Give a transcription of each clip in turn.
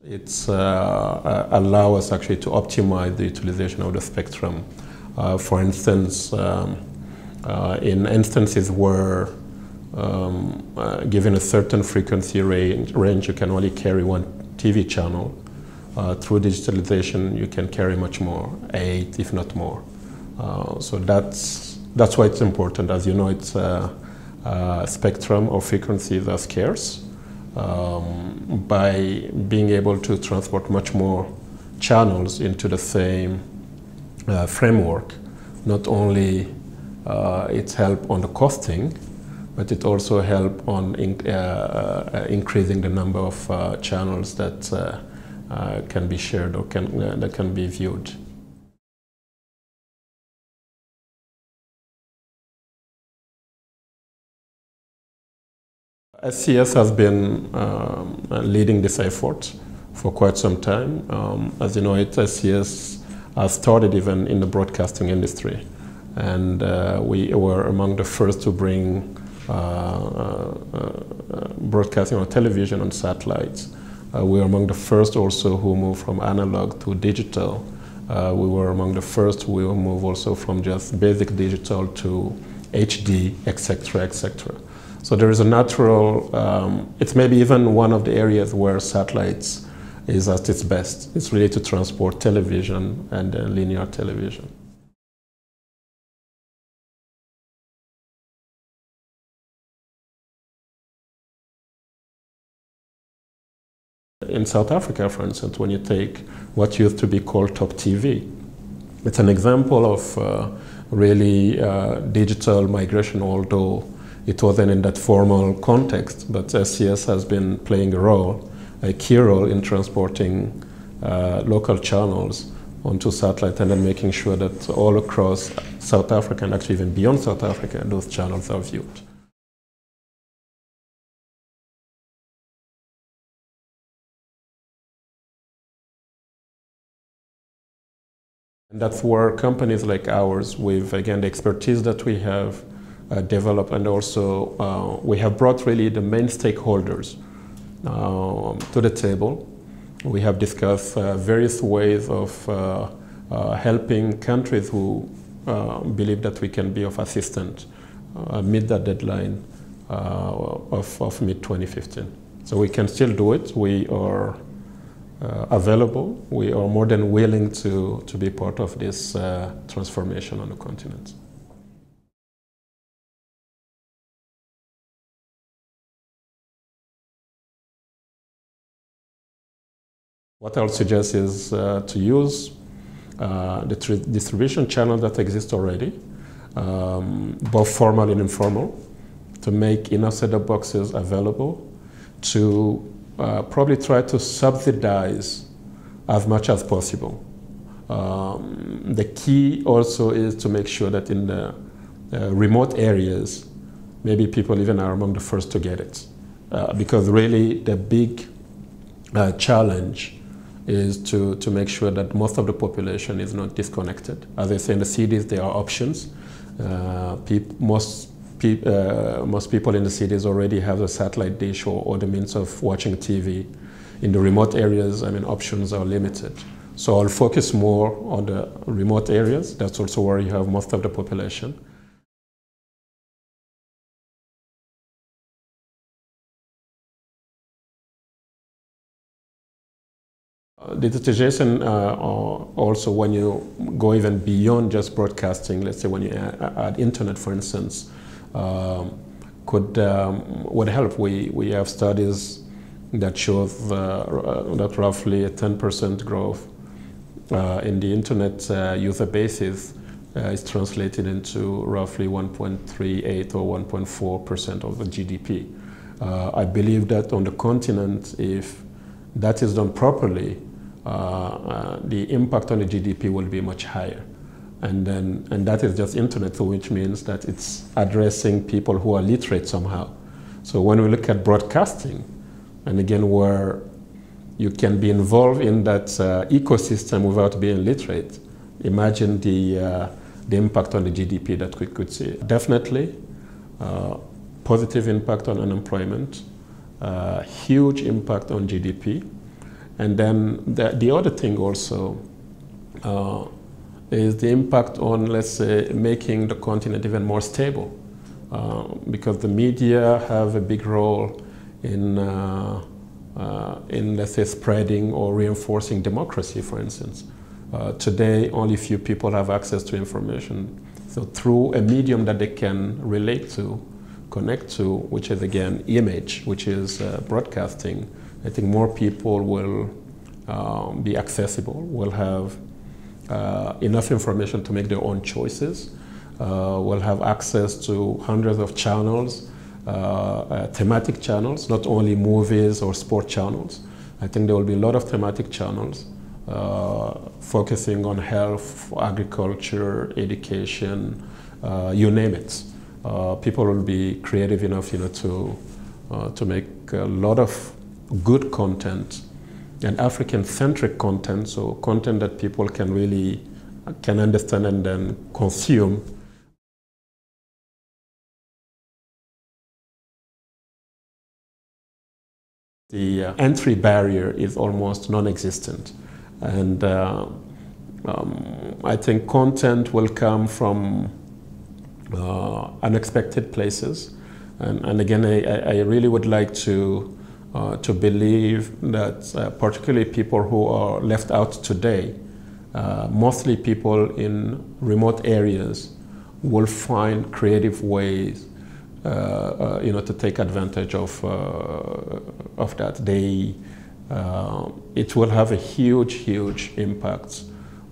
It's allow us actually to optimize the utilization of the spectrum. For instance, in instances where given a certain frequency range, you can only carry one TV channel. Through digitalization, you can carry much more, 8 if not more. So that's why it's important. As you know, it's spectrum or frequencies are scarce. By being able to transport much more channels into the same framework, not only it's help on the costing, but it also help on increasing the number of channels that can be shared or that can be viewed. SCS has been leading this effort for quite some time. As you know, SCS has started even in the broadcasting industry, and we were among the first to bring broadcasting on television on satellites. We were among the first also who moved from analog to digital. We were among the first who moved also from just basic digital to HD, etc., etc. So there is a natural, it's maybe even one of the areas where satellites is at its best. It's really to transport television and linear television. In South Africa, for instance, when you take what used to be called Top TV, it's an example of really digital migration, although it wasn't in that formal context, but SCS has been playing a key role in transporting local channels onto satellite and then making sure that all across South Africa and actually even beyond South Africa, those channels are viewed. And that's where companies like ours, with again the expertise that we have developed, and also we have brought really the main stakeholders to the table. We have discussed various ways of helping countries who believe that we can be of assistance meet that deadline of mid-2015. So we can still do it. We are available. We are more than willing to be part of this transformation on the continent. What I would suggest is to use the distribution channel that exists already, both formal and informal, to make enough set-top boxes available, to probably try to subsidize as much as possible. The key also is to make sure that in the remote areas, maybe people even are among the first to get it. Because really the big challenge is to make sure that most of the population is not disconnected. As I say, in the cities, there are options. Most people in the cities already have a satellite dish or the means of watching TV. In the remote areas, I mean, options are limited. So I'll focus more on the remote areas. That's also where you have most of the population. Digitalization also, when you go even beyond just broadcasting, let's say when you add internet, for instance, would help. We have studies that show that roughly a 10% growth in the internet user basis is translated into roughly 1.38 or 1.4% of the GDP. I believe that on the continent, if that is done properly, the impact on the GDP will be much higher. And that is just internet, so which means that it's addressing people who are literate somehow. So when we look at broadcasting, and again where you can be involved in that ecosystem without being literate, imagine the impact on the GDP that we could see. Definitely positive impact on unemployment, huge impact on GDP, And then the other thing also is the impact on, let's say, making the continent even more stable. Because the media have a big role in, let's say, spreading or reinforcing democracy, for instance. Today, only few people have access to information. So through a medium that they can relate to, connect to, which is again image, which is broadcasting, I think more people will be accessible, will have enough information to make their own choices, will have access to hundreds of channels, thematic channels, not only movies or sport channels. I think there will be a lot of thematic channels focusing on health, agriculture, education, you name it. People will be creative enough, to make a lot of good content and African-centric content, so content that people can really understand and then consume. The entry barrier is almost non-existent, and I think content will come from unexpected places, and again, I really would like to believe that particularly people who are left out today, mostly people in remote areas, will find creative ways to take advantage of that. It will have a huge impact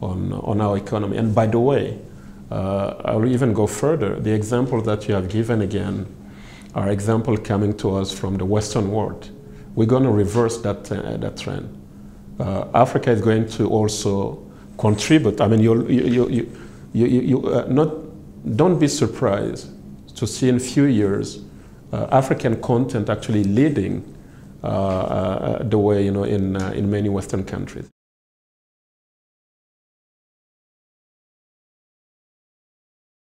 on our economy. And by the way, I'll even go further. The example that you have given again are examples coming to us from the Western world. We're going to reverse that trend. Africa is going to also contribute. I mean, don't be surprised to see in a few years African content actually leading the way, in many Western countries.